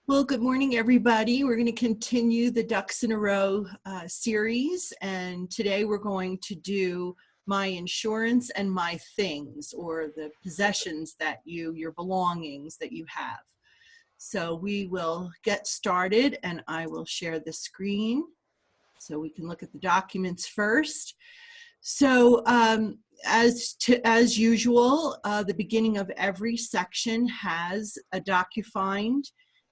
Well, good morning, everybody. We're going to continue the Ducks in a Row series, and today we're going to do my insurance and my things, or the possessions that your belongings that you have. So we will get started, and I will share the screen so we can look at the documents first. So as usual, the beginning of every section has a DocuFind.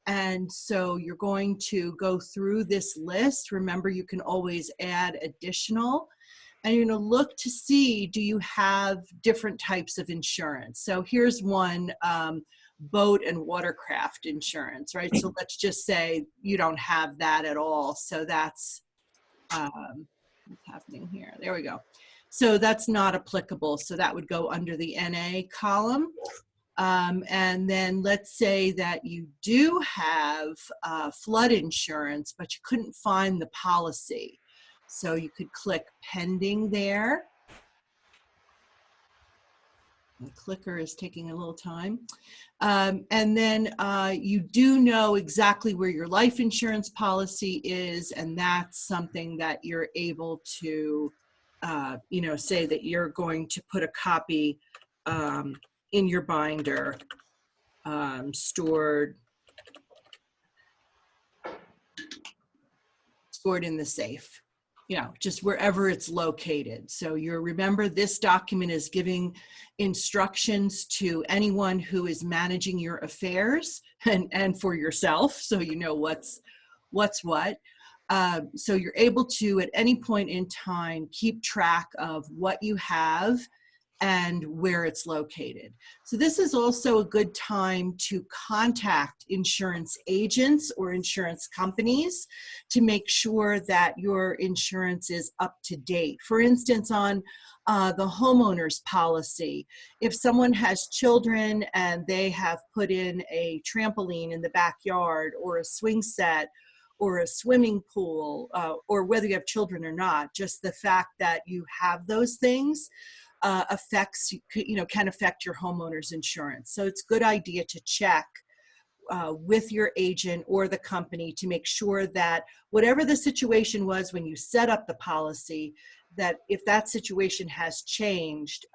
And so you're going to go through this list. Remember, you can always add additional. And you're going to look to see, do you have different types of insurance? So here's one, boat and watercraft insurance, right? So let's just say you don't have that at all. So that's what's happening here. There we go. So that's not applicable. So that would go under the NA column. And then let's say that you do have flood insurance, but you couldn't find the policy. So you could click pending there. The clicker is taking a little time. And then you do know exactly where your life insurance policy is, and that's something that you're able to, say that you're going to put a copy in your binder, stored in the safe, just wherever it's located. So remember, this document is giving instructions to anyone who is managing your affairs and for yourself, so you know what's what. So you're able to, at any point in time, keep track of what you have and where it's located. So this is also a good time to contact insurance agents or insurance companies to make sure that your insurance is up to date. For instance, on the homeowner's policy, if someone has children and they have put in a trampoline in the backyard, or a swing set, or a swimming pool, or whether you have children or not, just the fact that you have those things can affect your homeowner's insurance. So it's a good idea to check with your agent or the company to make sure that whatever the situation was when you set up the policy, that if that situation has changed,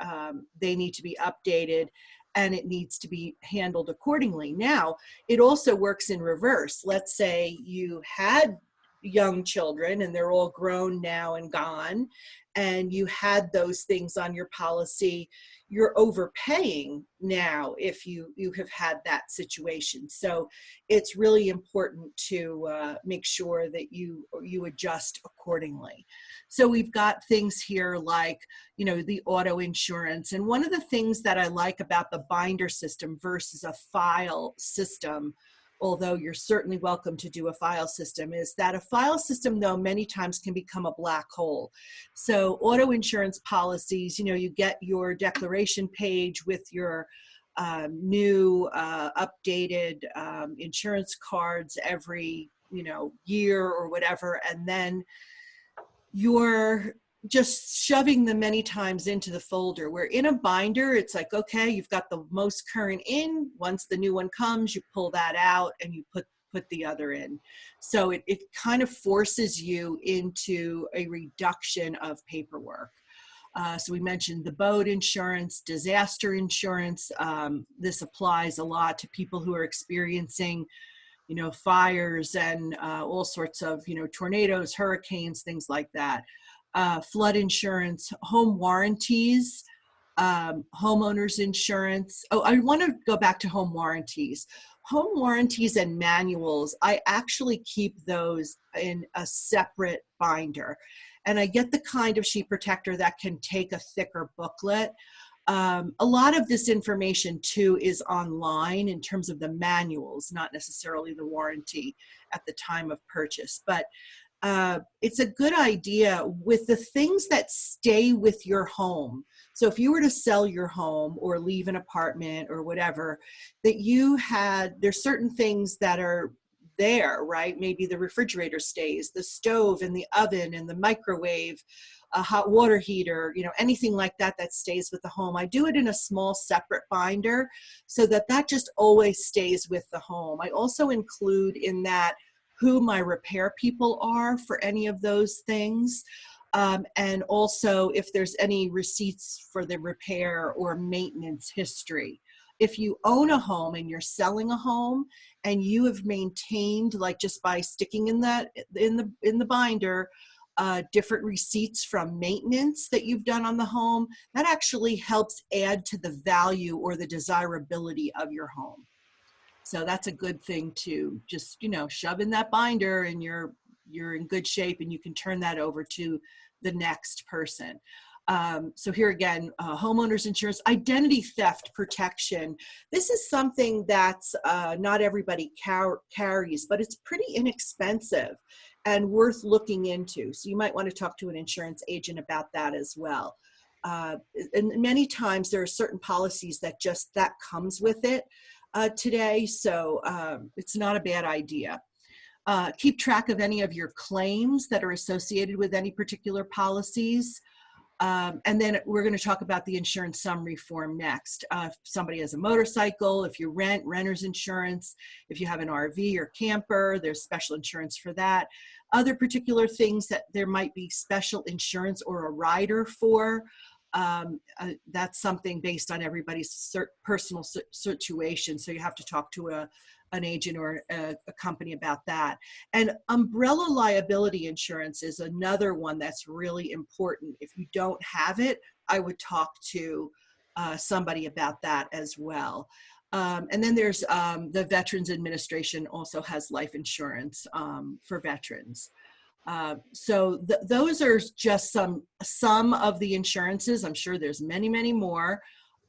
they need to be updated and it needs to be handled accordingly. Now, it also works in reverse. Let's say you had young children and they're all grown now and gone, and you had those things on your policy, you're overpaying now if you have had that situation. So it's really important to make sure that you adjust accordingly. So we've got things here like, the auto insurance. And one of the things that I like about the binder system versus a file system, although you're certainly welcome to do a file system, is that a file system, though, many times can become a black hole. So auto insurance policies, you get your declaration page with your new updated insurance cards every, year or whatever, and then you're just shoving them many times into the folder, where in a binder, it's like, okay, you've got the most current in. Once the new one comes, you pull that out and you put the other in. So it kind of forces you into a reduction of paperwork. So we mentioned the boat insurance, disaster insurance. This applies a lot to people who are experiencing fires and all sorts of, tornadoes, hurricanes, things like that. Flood insurance, home warranties, homeowners insurance. Oh, I want to go back to home warranties. Home warranties and manuals, I actually keep those in a separate binder. And I get the kind of sheet protector that can take a thicker booklet. A lot of this information too is online in terms of the manuals, not necessarily the warranty at the time of purchase. But it's a good idea with the things that stay with your home. So if you were to sell your home or leave an apartment or whatever, that there's certain things that are there, right? Maybe the refrigerator stays, the stove and the oven and the microwave, a hot water heater, anything like that that stays with the home. I do it in a small separate binder so that that just always stays with the home. I also include in that who my repair people are for any of those things. And also if there's any receipts for the repair or maintenance history. If you own a home and you're selling a home and you have maintained, like just by sticking in the binder, different receipts from maintenance that you've done on the home, that actually helps add to the value or the desirability of your home. So that's a good thing to just, shove in that binder and you're in good shape and you can turn that over to the next person. So here again, homeowners insurance, identity theft protection. This is something that's not everybody carries, but it's pretty inexpensive and worth looking into. So you might want to talk to an insurance agent about that as well. And many times there are certain policies that comes with it today. So it's not a bad idea. Keep track of any of your claims that are associated with any particular policies. And then we're going to talk about the insurance summary form next. If somebody has a motorcycle, if you renter's insurance, if you have an RV or camper, there's special insurance for that. Other particular things that there might be special insurance or a rider for. That's something based on everybody's personal situation. So you have to talk to an agent or a company about that. And umbrella liability insurance is another one that's really important. If you don't have it, I would talk to somebody about that as well. And then there's the Veterans Administration also has life insurance for veterans. So those are just some of the insurances. I'm sure there's many, many more.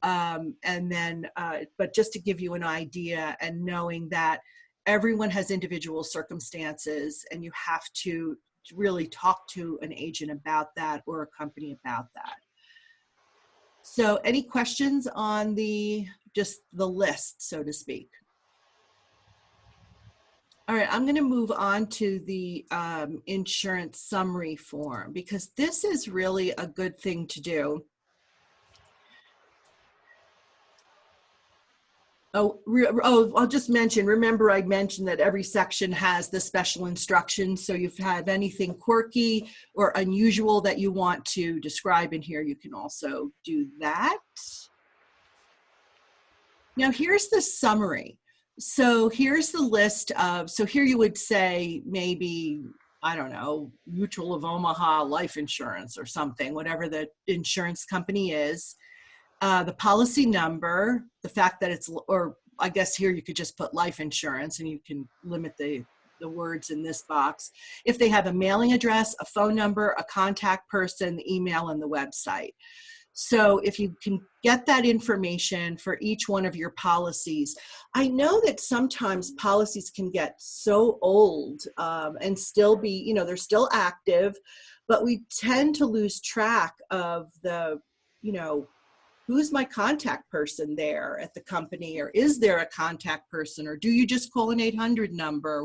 And then, but just to give you an idea and knowing that everyone has individual circumstances and you have to really talk to an agent about that or a company about that. So any questions on just the list, so to speak? All right, I'm going to move on to the insurance summary form because this is really a good thing to do. I'll just mention, remember I mentioned that every section has the special instructions. So if you have anything quirky or unusual that you want to describe in here, you can also do that. Now here's the summary. So here's the list of, so here you would say maybe, I don't know, Mutual of Omaha Life Insurance or something, whatever the insurance company is. The policy number, the fact that it's, or I guess here you could just put life insurance and you can limit the words in this box. If they have a mailing address, a phone number, a contact person, the email, and the website. So if you can get that information for each one of your policies, I know that sometimes policies can get so old and still be, they're still active, but we tend to lose track of the, who's my contact person there at the company, or is there a contact person, or do you just call an 800 number?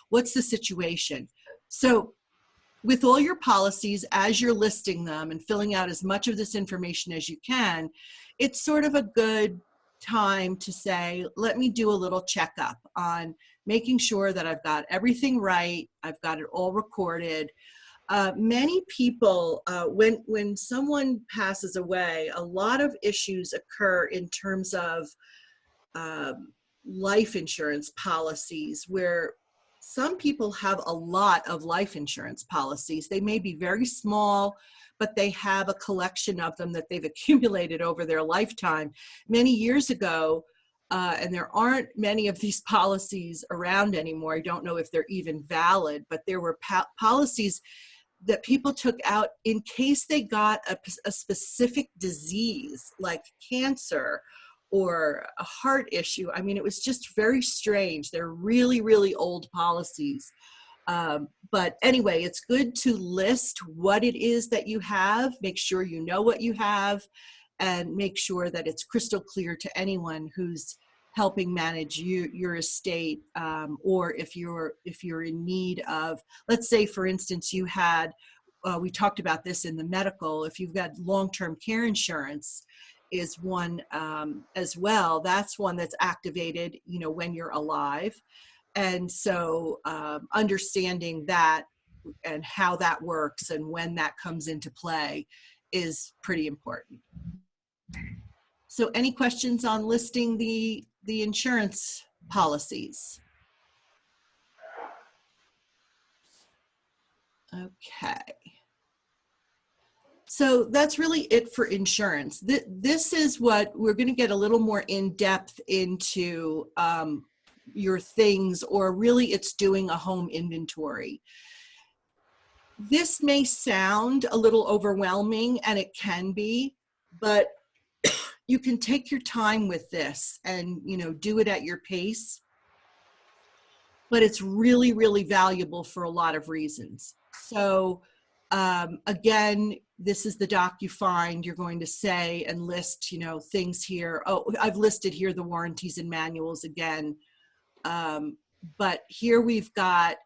What's the situation? So with all your policies, as you're listing them and filling out as much of this information as you can, it's sort of a good time to say, let me do a little checkup on making sure that I've got everything right, I've got it all recorded. Many people, when someone passes away, a lot of issues occur in terms of life insurance policies, where some people have a lot of life insurance policies. They may be very small, but they have a collection of them that they've accumulated over their lifetime. Many years ago, and there aren't many of these policies around anymore. I don't know if they're even valid, but there were policies that people took out in case they got a specific disease like cancer or a heart issue. I mean, it was just very strange. They're really, really old policies. But anyway, it's good to list what it is that you have, make sure you know what you have, and make sure that it's crystal clear to anyone who's helping manage your estate, or if you're in need of, let's say for instance you had, we talked about this in the medical, if you've got long-term care insurance is one as well. That's one that's activated, you know, when you're alive. And so understanding that and how that works and when that comes into play is pretty important. So any questions on listing the insurance policies? Okay. So that's really it for insurance. This is what we're going to get a little more in depth into your things, or really it's doing a home inventory. This may sound a little overwhelming, and it can be, but you can take your time with this and, you know, do it at your pace. But it's really, really valuable for a lot of reasons. So again, this is the doc you find. You're going to say and list, you know, things here. Oh, I've listed here the warranties and manuals again. But here we've got,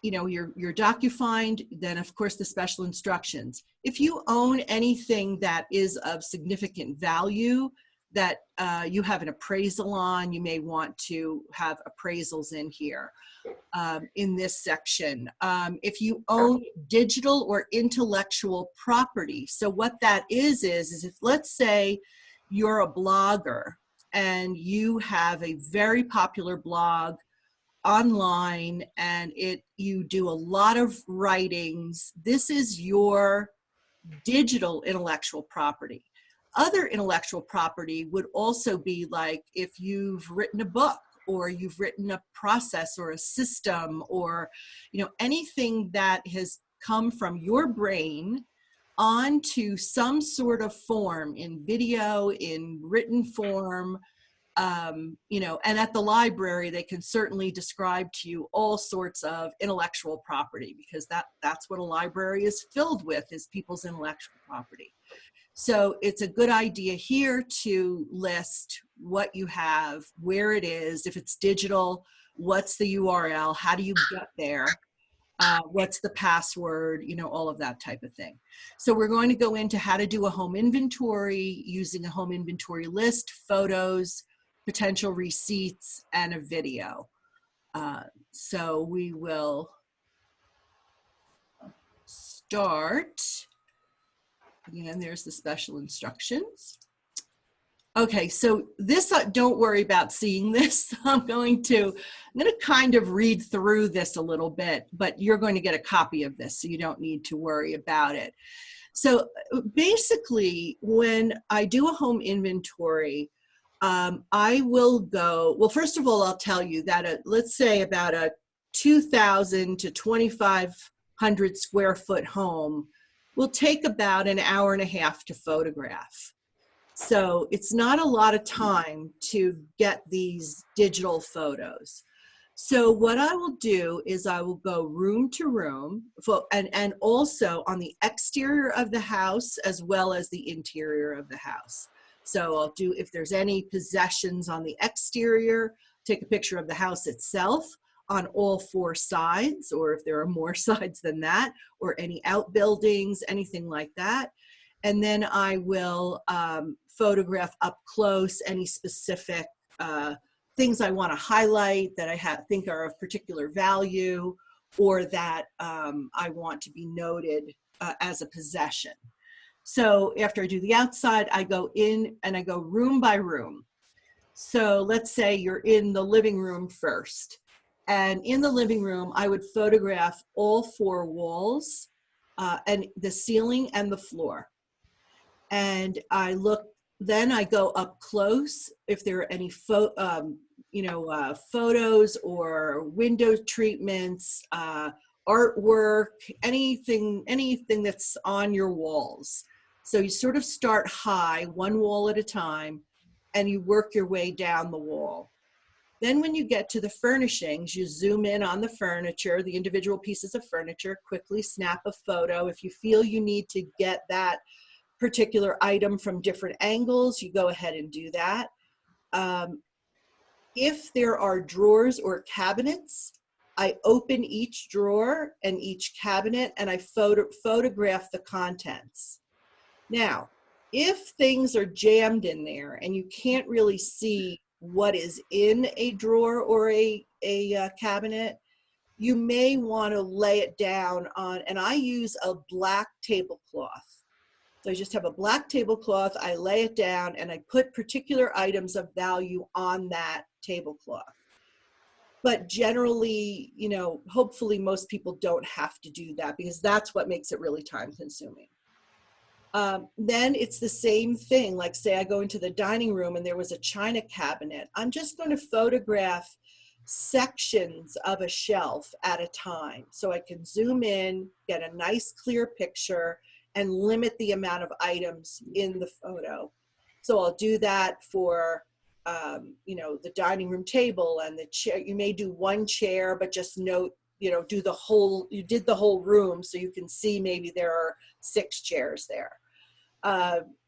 you know, your docu-find, then of course the special instructions. If you own anything that is of significant value that you have an appraisal on, you may want to have appraisals in here in this section. If you own digital or intellectual property, so what that is if, let's say you're a blogger and you have a very popular blog online and you do a lot of writings, this is your digital intellectual property. Other intellectual property would also be like if you've written a book, or you've written a process or a system, or, you know, anything that has come from your brain onto some sort of form, in video, in written form, you know, and at the library, they can certainly describe to you all sorts of intellectual property, because that's what a library is filled with, is people's intellectual property. So it's a good idea here to list what you have, where it is, if it's digital, what's the URL, how do you get there, what's the password, you know, all of that type of thing. So we're going to go into how to do a home inventory using a home inventory list, photos, potential receipts, and a video. So we will start. Again, there's the special instructions. Okay, so this, don't worry about seeing this. I'm going to kind of read through this a little bit, but you're going to get a copy of this, so you don't need to worry about it. So basically, when I do a home inventory, I will go, well, first of all, I'll tell you that let's say about a 2,000 to 2,500 square foot home will take about an hour and a half to photograph. So it's not a lot of time to get these digital photos. So what I will do is I will go room to room, and also on the exterior of the house as well as the interior of the house. So I'll do, if there's any possessions on the exterior, take a picture of the house itself on all 4 sides, or if there are more sides than that, or any outbuildings, anything like that. And then I will photograph up close any specific things I want to highlight that I think are of particular value, or that I want to be noted as a possession. So after I do the outside, I go in and I go room by room. So let's say you're in the living room first. And in the living room, I would photograph all 4 walls and the ceiling and the floor. And then I go up close if there are any photos or window treatments, artwork, anything that's on your walls. So you sort of start high, 1 wall at a time, and you work your way down the wall. Then when you get to the furnishings, you zoom in on the furniture, the individual pieces of furniture, quickly snap a photo. If you feel you need to get that particular item from different angles, you go ahead and do that. If there are drawers or cabinets, I open each drawer and each cabinet and I photograph the contents. Now, if things are jammed in there and you can't really see what is in a drawer or a cabinet, you may want to lay it down on, and I use a black tablecloth. So I just have a black tablecloth, I lay it down, and I put particular items of value on that tablecloth. But generally, you know, hopefully most people don't have to do that because that's what makes it really time consuming. Then it's the same thing. Like say I go into the dining room and there was a china cabinet. I'm just going to photograph sections of a shelf at a time. So I can zoom in, get a nice clear picture, and limit the amount of items in the photo. So I'll do that for you know, the dining room table and the chair. You may do one chair, but just note, you know, do the whole, you did the whole room so you can see maybe there are 6 chairs there.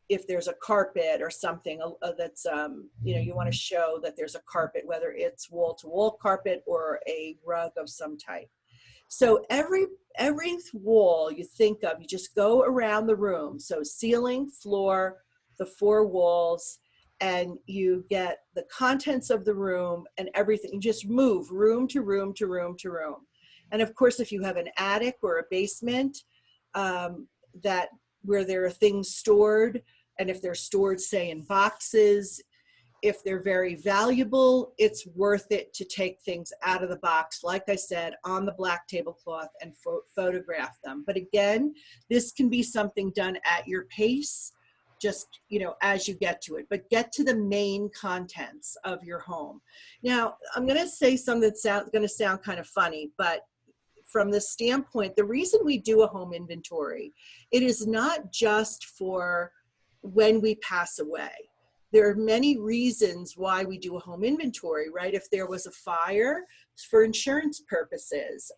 If there's a carpet or something that's, you know, you want to show that there's a carpet, whether it's wall-to-wall carpet or a rug of some type. So every wall you think of, you just go around the room. So ceiling, floor, the 4 walls, and you get the contents of the room and everything. You just move room to room to room to room. And of course, if you have an attic or a basement, that where there are things stored, and if they're stored, say, in boxes, if they're very valuable, it's worth it to take things out of the box, like I said, on the black tablecloth and photograph them. But again, this can be something done at your pace, just, you know, as you get to it, but get to the main contents of your home. Now, I'm going to say something that's going to sound kind of funny, but from the standpoint, the reason we do a home inventory, it is not just for when we pass away. There are many reasons why we do a home inventory, right? If there was a fire, for insurance purposes.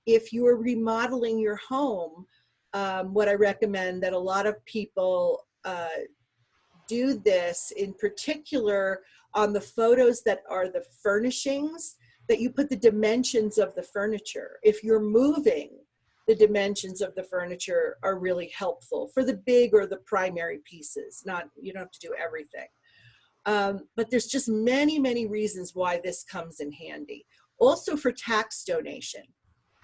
If you are remodeling your home, what I recommend that a lot of people do this, in particular on the photos that are the furnishings, that you put the dimensions of the furniture. If you're moving, the dimensions of the furniture are really helpful for the big or the primary pieces. Not, you don't have to do everything. But there's just many, many reasons why this comes in handy. Also for tax donation.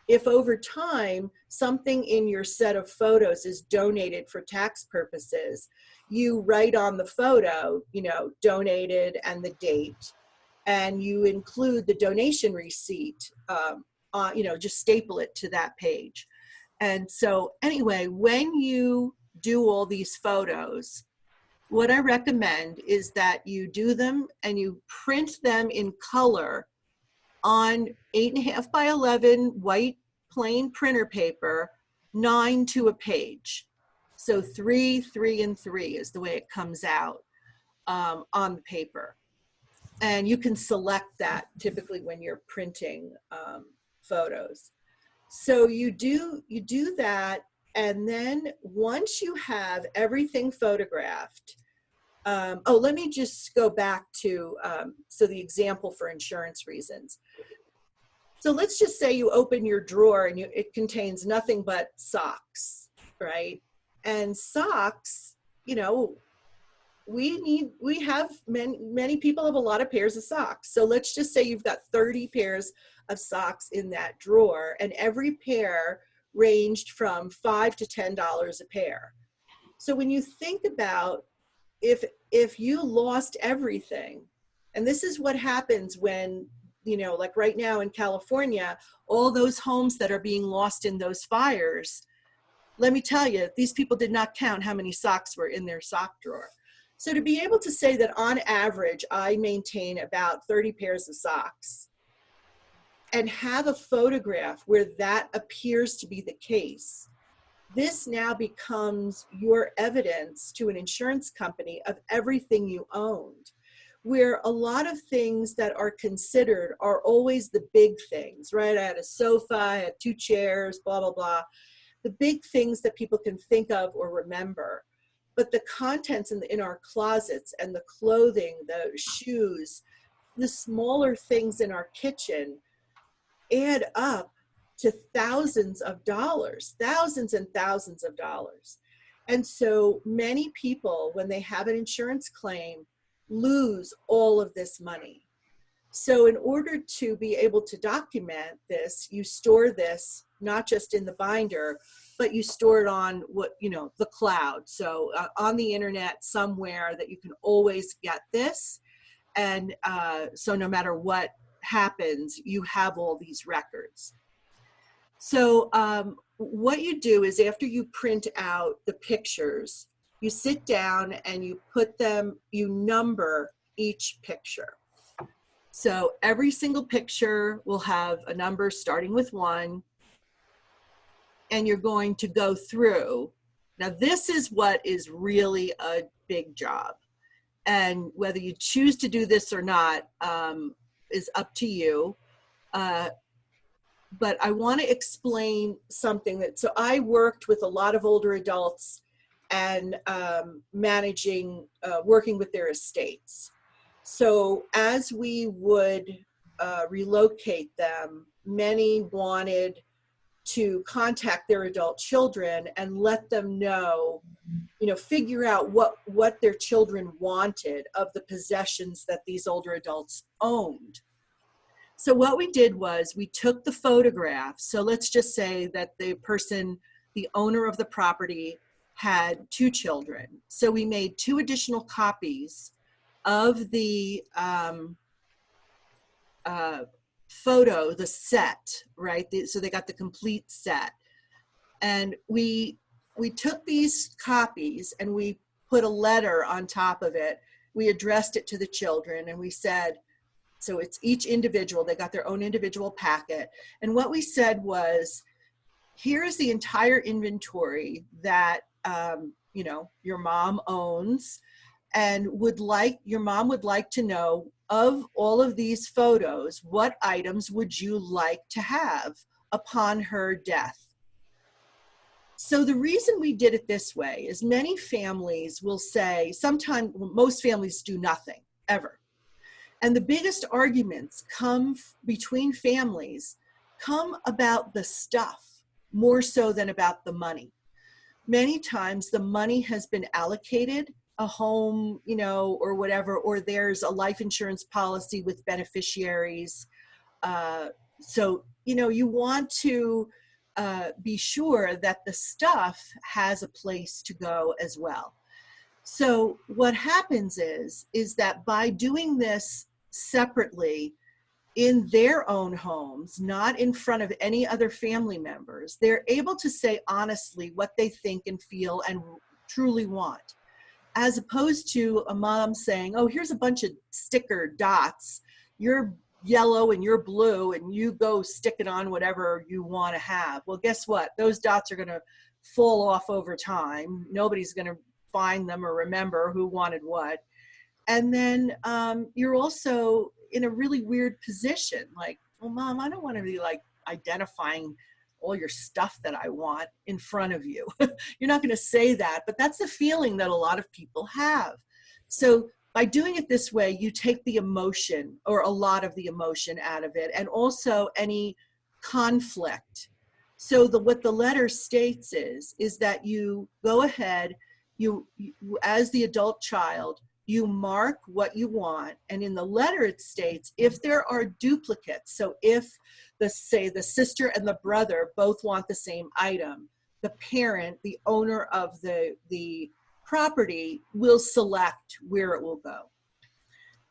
If over time, something in your set of photos is donated for tax purposes, you write on the photo, you know, donated and the date, and you include the donation receipt, you know, just staple it to that page. And so anyway, when you do all these photos, what I recommend is that you do them and you print them in color on 8.5 by 11 white plain printer paper, 9 to a page. So 3, 3, and 3 is the way it comes out on the paper. And you can select that typically when you're printing photos. So you do that, and then once you have everything photographed, oh, let me just go back to, so the example for insurance reasons. So let's just say you open your drawer and it contains nothing but socks, right? And socks, you know, many people have a lot of pairs of socks. So let's just say you've got 30 pairs of socks in that drawer, and every pair ranged from $5 to $10 a pair. So when you think about if you lost everything, and this is what happens when, you know, like right now in California, all those homes that are being lost in those fires, let me tell you, these people did not count how many socks were in their sock drawer. So to be able to say that on average, I maintain about 30 pairs of socks and have a photograph where that appears to be the case, this now becomes your evidence to an insurance company of everything you owned, where a lot of things that are considered are always the big things, right? I had a sofa, I had 2 chairs, blah, blah, blah. The big things that people can think of or remember. but the contents in our closets and the clothing, the shoes, the smaller things in our kitchen add up to thousands of dollars, thousands and thousands of dollars. And so many people, when they have an insurance claim, lose all of this money. So in order to be able to document this, you store this not just in the binder, but you store it on the cloud. So on the internet somewhere that you can always get this. And so no matter what happens, you have all these records. So what you do is after you print out the pictures, you sit down and you number each picture. So every single picture will have a number starting with 1, and you're going to go through. Now this is what is really a big job. And whether you choose to do this or not is up to you. But I want to explain something so I worked with a lot of older adults and working with their estates. So as we would relocate them, many wanted to contact their adult children and let them know, figure out what their children wanted of the possessions that these older adults owned. So what we did was we took the photographs. So let's just say that the owner of the property had 2 children. So we made 2 additional copies of the photo, the set, right? So they got the complete set. And we took these copies and we put a letter on top of it. We addressed it to the children and we said, so it's each individual, they got their own individual packet. And what we said was, here's the entire inventory that, your mom owns, and your mom would like to know, of all of these photos, what items would you like to have upon her death? So the reason we did it this way is many families will say, most families do nothing, ever. And the biggest arguments between families come about the stuff more so than about the money. Many times the money has been allocated, a home, or whatever, or there's a life insurance policy with beneficiaries. So, you want to be sure that the stuff has a place to go as well. So what happens is that by doing this separately in their own homes, not in front of any other family members, they're able to say honestly what they think and feel and truly want, as opposed to a mom saying, oh, here's a bunch of sticker dots, you're yellow and you're blue, and you go stick it on whatever you want to have. Well, guess what? Those dots are going to fall off over time. Nobody's going to find them or remember who wanted what. And then you're also in a really weird position. Like, well, Mom, I don't want to be like identifying all your stuff that I want in front of you. You're not going to say that, but that's the feeling that a lot of people have. So by doing it this way, you take the emotion, or a lot of the emotion, out of it, and also any conflict. So what the letter states is that you go ahead, you as the adult child, you mark what you want, and in the letter it states if there are duplicates. So if the sister and the brother both want the same item, the parent, the owner of the property, will select where it will go.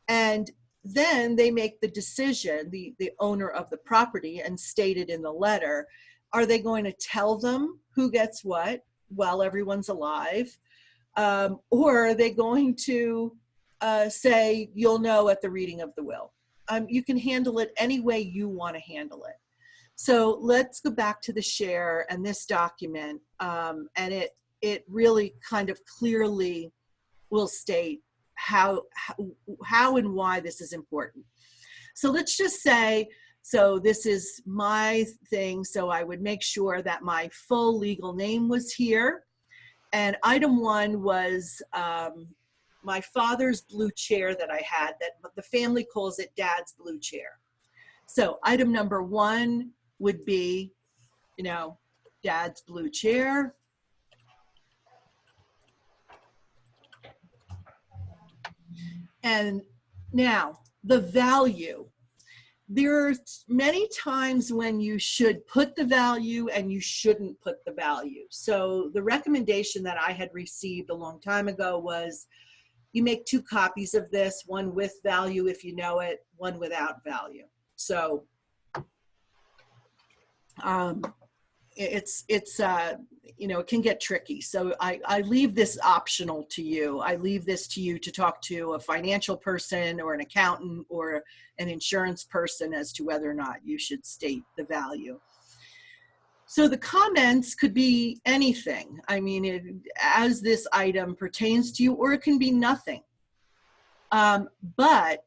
And then they make the decision, the owner of the property, and state it in the letter. Are they going to tell them who gets what while everyone's alive? Or are they going to say, you'll know at the reading of the will? You can handle it any way you want to handle it. So let's go back to the share and this document, and it really kind of clearly will state how and why this is important. So let's just say, so this is my thing, so I would make sure that my full legal name was here. And item 1 was my father's blue chair that I had, that the family calls it Dad's blue chair. So item number 1 would be, you know, Dad's blue chair. And now the value. There are many times when you should put the value and you shouldn't put the value. So the recommendation that I had received a long time ago was you make 2 copies of this, one with value if you know it, one without value. So it's you know, it can get tricky. So I leave this optional to you. I leave this to you to talk to a financial person or an accountant or an insurance person as to whether or not you should state the value. So the comments could be anything. I mean, as this item pertains to you, or it can be nothing. But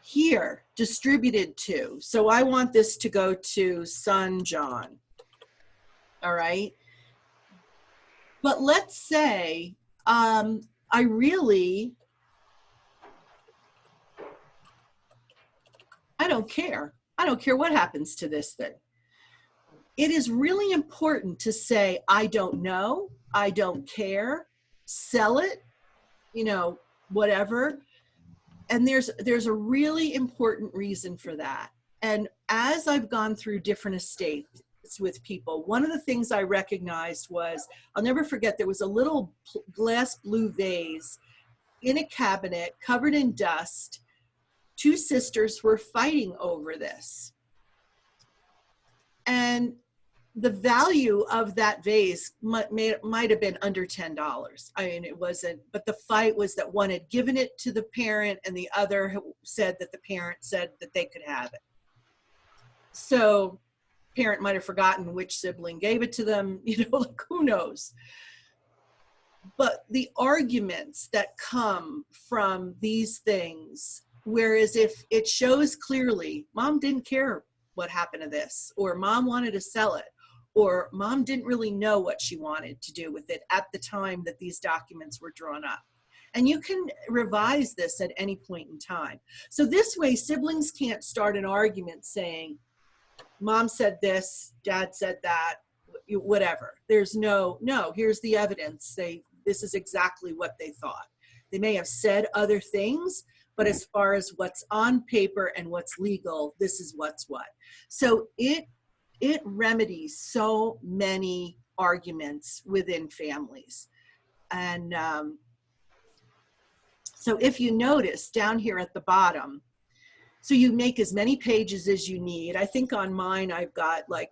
here, distributed to. So I want this to go to son John. All right. But let's say I don't care. I don't care what happens to this thing. It is really important to say, I don't know, I don't care, sell it, you know, whatever. And there's a really important reason for that. And as I've gone through different estates with people, one of the things I recognized was, I'll never forget, there was a little glass blue vase in a cabinet covered in dust. 2 sisters were fighting over this. And the value of that vase might have been under $10. I mean, it wasn't, but the fight was that one had given it to the parent and the other said that the parent said that they could have it. So parent might have forgotten which sibling gave it to them, you know, like who knows. But the arguments that come from these things, whereas if it shows clearly, mom didn't care what happened to this, or mom wanted to sell it, or mom didn't really know what she wanted to do with it at the time that these documents were drawn up. And you can revise this at any point in time. So this way, siblings can't start an argument saying, mom said this, dad said that, whatever. There's no, here's the evidence. This is exactly what they thought. They may have said other things, but as far as what's on paper and what's legal, this is what's what. So it remedies so many arguments within families. And so if you notice down here at the bottom, so you make as many pages as you need. I think on mine, I've got like,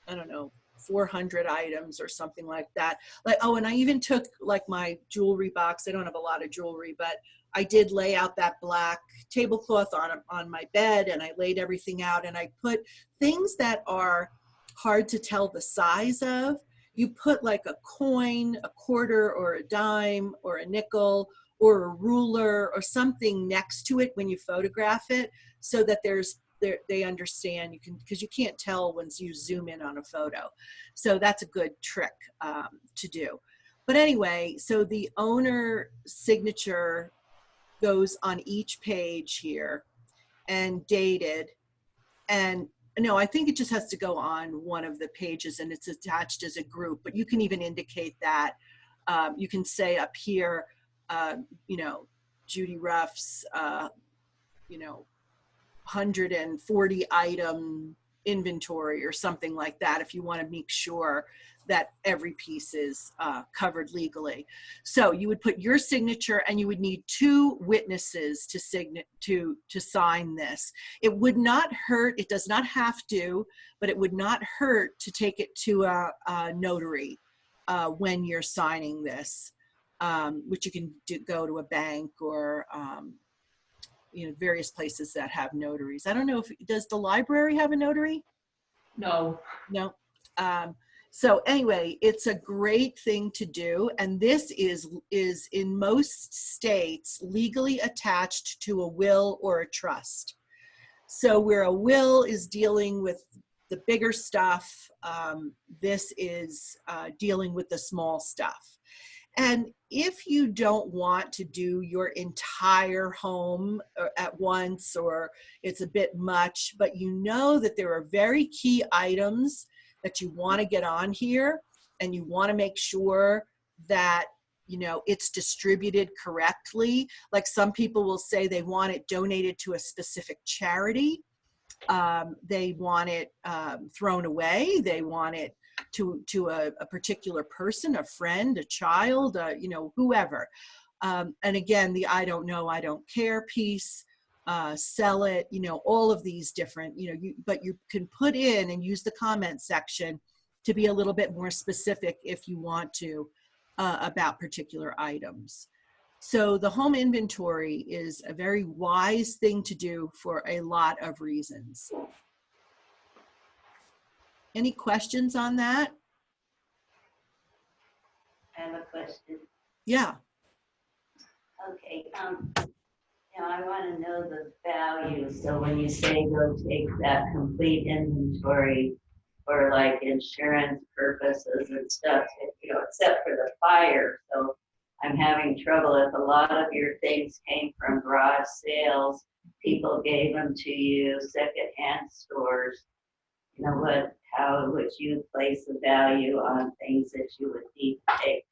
I don't know, 400 items or something like that. Like, oh, and I even took like my jewelry box. I don't have a lot of jewelry, but I did lay out that black tablecloth on my bed, and I laid everything out, and I put things that are hard to tell the size of. You put like a coin, a quarter or a dime or a nickel or a ruler or something next to it when you photograph it, so that they understand. You can, because you can't tell once you zoom in on a photo. So that's a good trick to do. But anyway, so the owner signature goes on each page here and dated. And no, I think it just has to go on one of the pages and it's attached as a group, but you can even indicate that. You can say up here, you know, Judy Ruff's, you know, 140 item inventory or something like that, if you want to make sure that every piece is covered legally. So you would put your signature, and you would need 2 witnesses to sign this. It would not hurt, it does not have to, but it would not hurt to take it to a notary when you're signing this, which you can go to a bank or you know, various places that have notaries. I don't know does the library have a notary? No. No. So anyway, it's a great thing to do. And this is in most states legally attached to a will or a trust. So where a will is dealing with the bigger stuff. This is dealing with the small stuff. And if you don't want to do your entire home at once, or it's a bit much, but you know that there are very key items that you want to get on here, and you want to make sure that, you know, it's distributed correctly. Like some people will say they want it donated to a specific charity. They want it thrown away. They want it to a particular person, a friend, a child, you know, whoever. And again, the I don't know, I don't care piece, sell it, you know, all of these different, you know, but you can put in and use the comment section to be a little bit more specific if you want to about particular items. So the home inventory is a very wise thing to do for a lot of reasons. Any questions on that? I have a question. Yeah. Okay, now I want to know the value. So when you say go take that complete inventory for like insurance purposes and stuff, you know, except for the fire. So I'm having trouble if a lot of your things came from garage sales, people gave them to you, secondhand stores. You know, how would you place the value on things that you would need to take?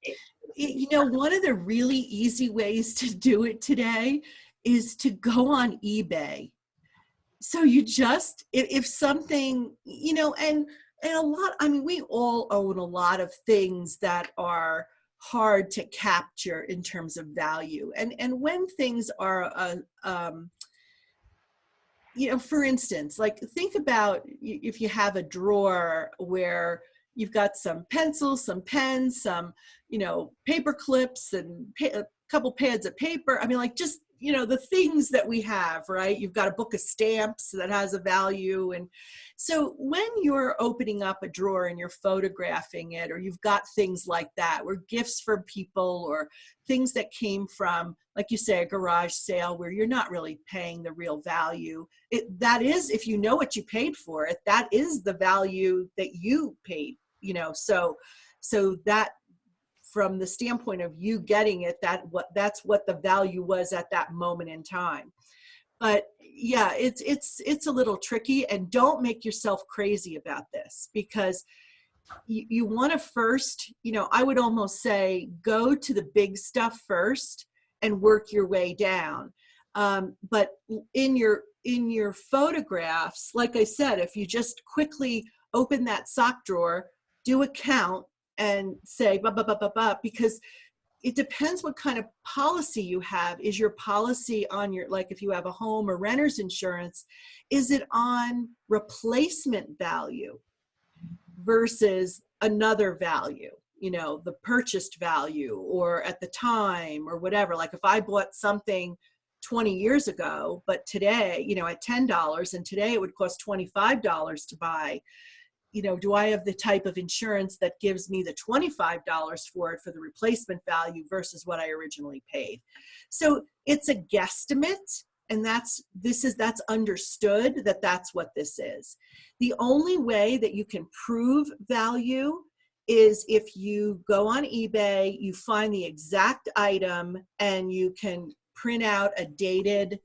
You know, one of the really easy ways to do it today is to go on eBay. So you just, if something, you know, and a lot, I mean, we all own a lot of things that are hard to capture in terms of value. And when things are, you know, for instance, like think about if you have a drawer where you've got some pencils, some pens, some, you know, paper clips and a couple pads of paper. I mean, like just, you know, the things that we have, right? You've got a book of stamps that has a value. And so when you're opening up a drawer and you're photographing it, or you've got things like that, or gifts from people, or things that came from, like you say, a garage sale where you're not really paying the real value. That is, if you know what you paid for it, that is the value that you paid, you know, so that, from the standpoint of you getting it, that's what the value was at that moment in time. But yeah, it's a little tricky, and don't make yourself crazy about this, because you want to first, you know, I would almost say go to the big stuff first and work your way down. But in your photographs, like I said, if you just quickly open that sock drawer, do a count, and say, because it depends what kind of policy you have. Is your policy on your, like if you have a home or renter's insurance, is it on replacement value versus another value, you know, the purchased value or at the time or whatever? Like if I bought something 20 years ago, but today, you know, at $10, and today it would cost $25 to buy, you know, do I have the type of insurance that gives me the $25 for it for the replacement value versus what I originally paid? So it's a guesstimate, and that's understood that that's what this is. The only way that you can prove value is if you go on eBay, you find the exact item, and you can print out a dated,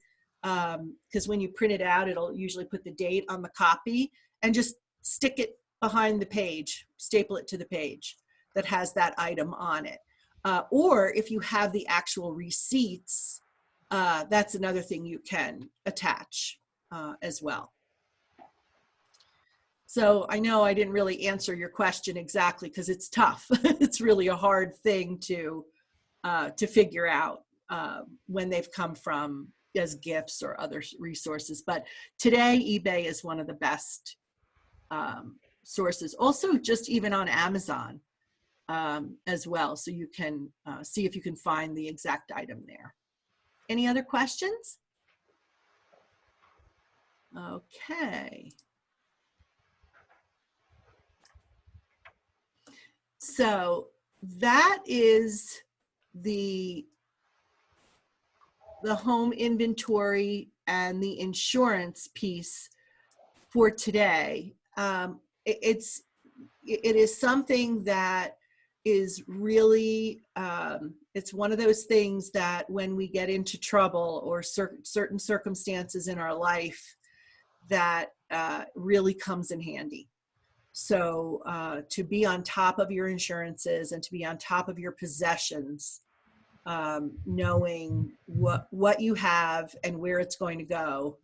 because when you print it out, it'll usually put the date on the copy, and just stick it behind the page, staple it to the page that has that item on it. Or if you have the actual receipts, that's another thing you can attach as well. So I know I didn't really answer your question exactly, because it's tough. It's really a hard thing to figure out when they've come from as gifts or other resources. But today, eBay is one of the best sources. Also, just even on Amazon as well. So you can see if you can find the exact item there. Any other questions? Okay. So that is the home inventory and the insurance piece for today. it is something that is really, it's one of those things that when we get into trouble or certain circumstances in our life, that really comes in handy. So to be on top of your insurances and to be on top of your possessions, knowing what you have and where it's going to go,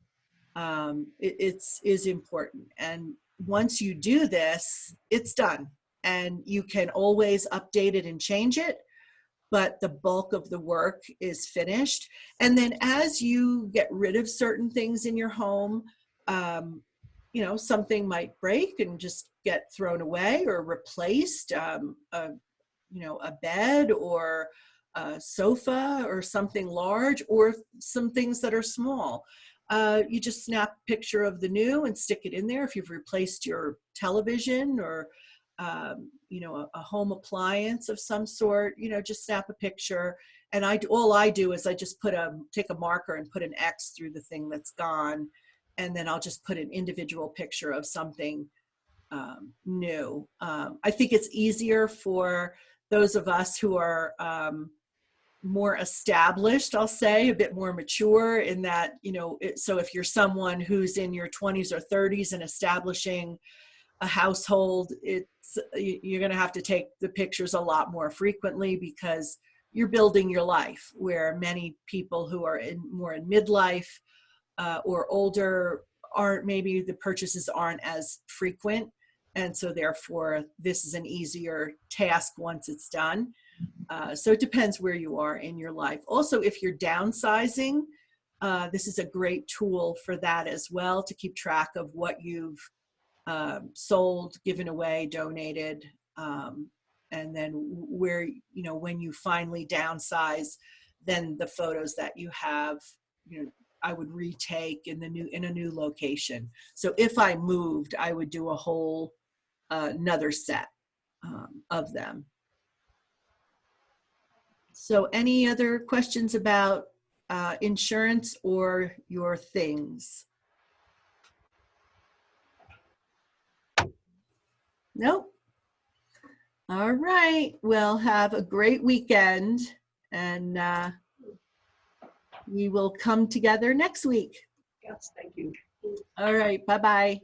is important. And once you do this, it's done. And you can always update it and change it, but the bulk of the work is finished. And then as you get rid of certain things in your home, something might break and just get thrown away or replaced, a bed or a sofa or something large, or some things that are small. You just snap a picture of the new and stick it in there. If you've replaced your television or a home appliance of some sort, just snap a picture. And all I do is I just take a marker and put an X through the thing that's gone. And then I'll just put an individual picture of something new. I think it's easier for those of us who are more established, I'll say, a bit more mature in that, so if you're someone who's in your 20s or 30s and establishing a household, you're going to have to take the pictures a lot more frequently because you're building your life, where many people who are more in midlife or older maybe the purchases aren't as frequent. And so therefore this is an easier task once it's done. So it depends where you are in your life. Also, if you're downsizing, this is a great tool for that as well, to keep track of what you've sold, given away, donated, and then where, when you finally downsize, then the photos that you have, I would retake in a new location. So if I moved, I would do a whole another set of them. So any other questions about insurance or your things? Nope. All right. Well, have a great weekend, and we will come together next week. Yes, thank you. All right. Bye-bye.